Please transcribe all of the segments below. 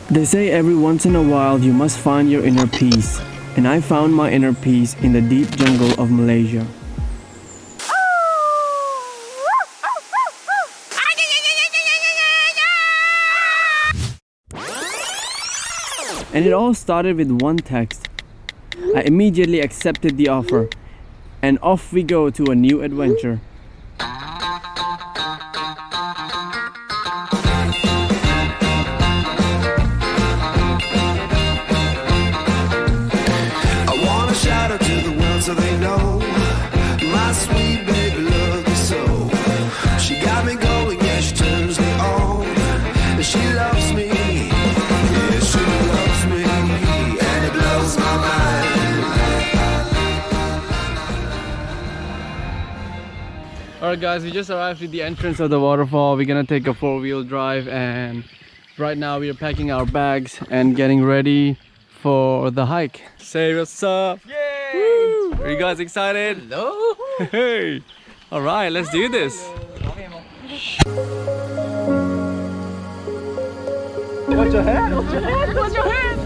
They say every once in a while you must find your inner peace, and I found my inner peace in the deep jungle of Malaysia. And it all started with one text. I immediately accepted the offer, and off we go to a new adventure. So they know my sweet baby loves me so. She got me going, yeah, she turns me on. And she loves me, yeah, she loves me, and it blows my mind. Alright guys, we just arrived at the entrance of the waterfall. We're gonna take a 4-wheel drive, and right now we are packing our bags and getting ready for the hike. Say what's up! Yay! Woo! Are you guys excited? Hello! Hey! Alright, let's do this! Watch your head! Watch your head! Watch your head!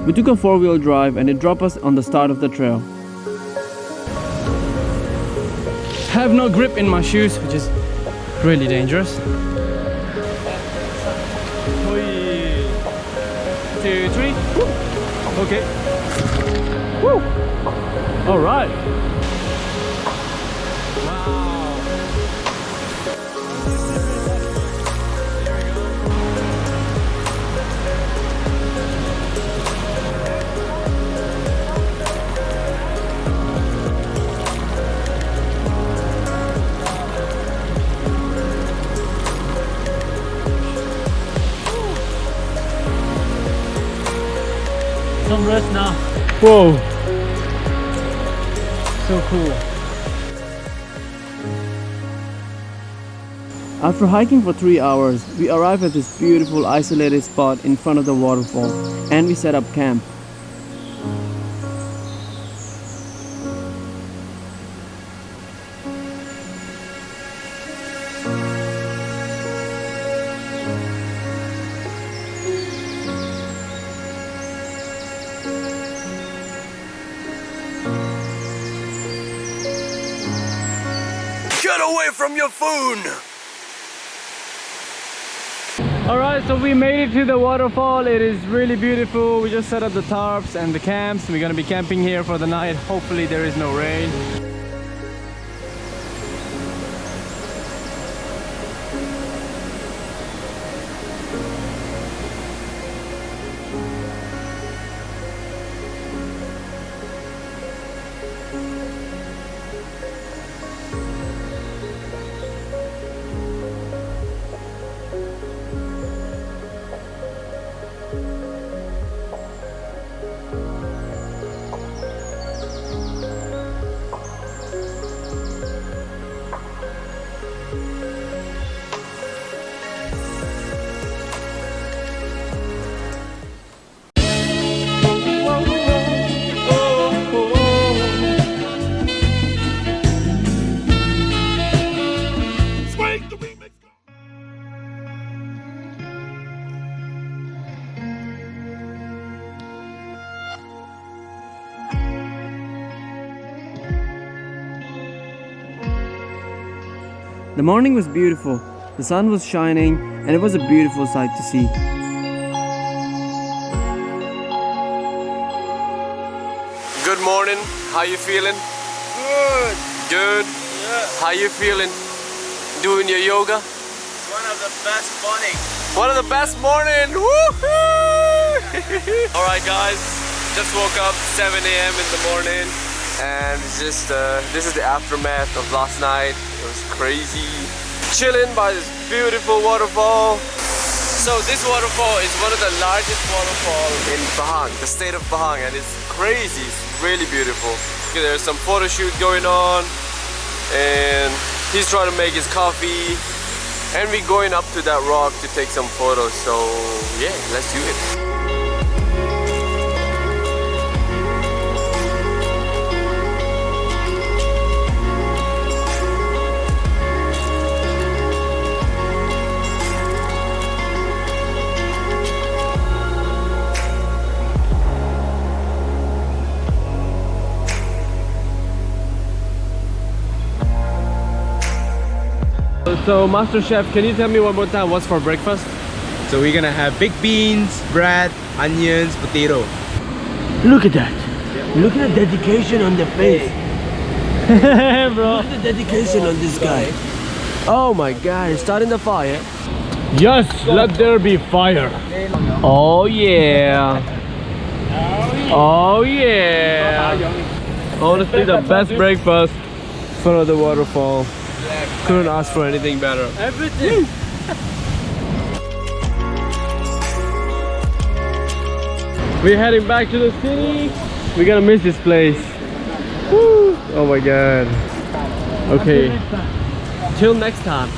We took a 4-wheel drive and it dropped us on the start of the trail. Have no grip in my shoes, which is really dangerous. 2, 3. Woo. Okay. Woo. All right. Some rest now. Whoa. So cool. After hiking for 3 hours, we arrived at this beautiful isolated spot in front of the waterfall, and we set up camp. Get away from your phone! Alright, so we made it to the waterfall. It is really beautiful. We just set up the tarps and the camps. We're gonna be camping here for the night. Hopefully there is no rain. The morning was beautiful, the sun was shining, and it was a beautiful sight to see. Good morning, how you feeling? Good. Good? Yeah. How you feeling? Doing your yoga? One of the best morning. One of the best morning! Woohoo! Alright guys, just woke up 7 a.m. in the morning, and it's just this is the aftermath of last night. It was crazy. Chilling by this beautiful waterfall. So this waterfall is one of the largest waterfalls in Pahang, the state of Pahang, and it's crazy. It's really beautiful. Okay, there's some photo shoot going on, and he's trying to make his coffee, and we're going up to that rock to take some photos. So yeah, let's do it. So Master Chef, can you tell me one more time what's for breakfast? So we're gonna have baked beans, bread, onions, potato. Look at that. Look at the dedication on the face. Bro. Look at the dedication on this guy. Oh my god, he's starting the fire. Yes, let there be fire. Oh yeah. Oh yeah. Honestly, the best breakfast in front of the waterfall. Couldn't ask for anything better. Everything. We're heading back to the city. We're gonna miss this place. Woo. Oh my god. Okay. Till next time.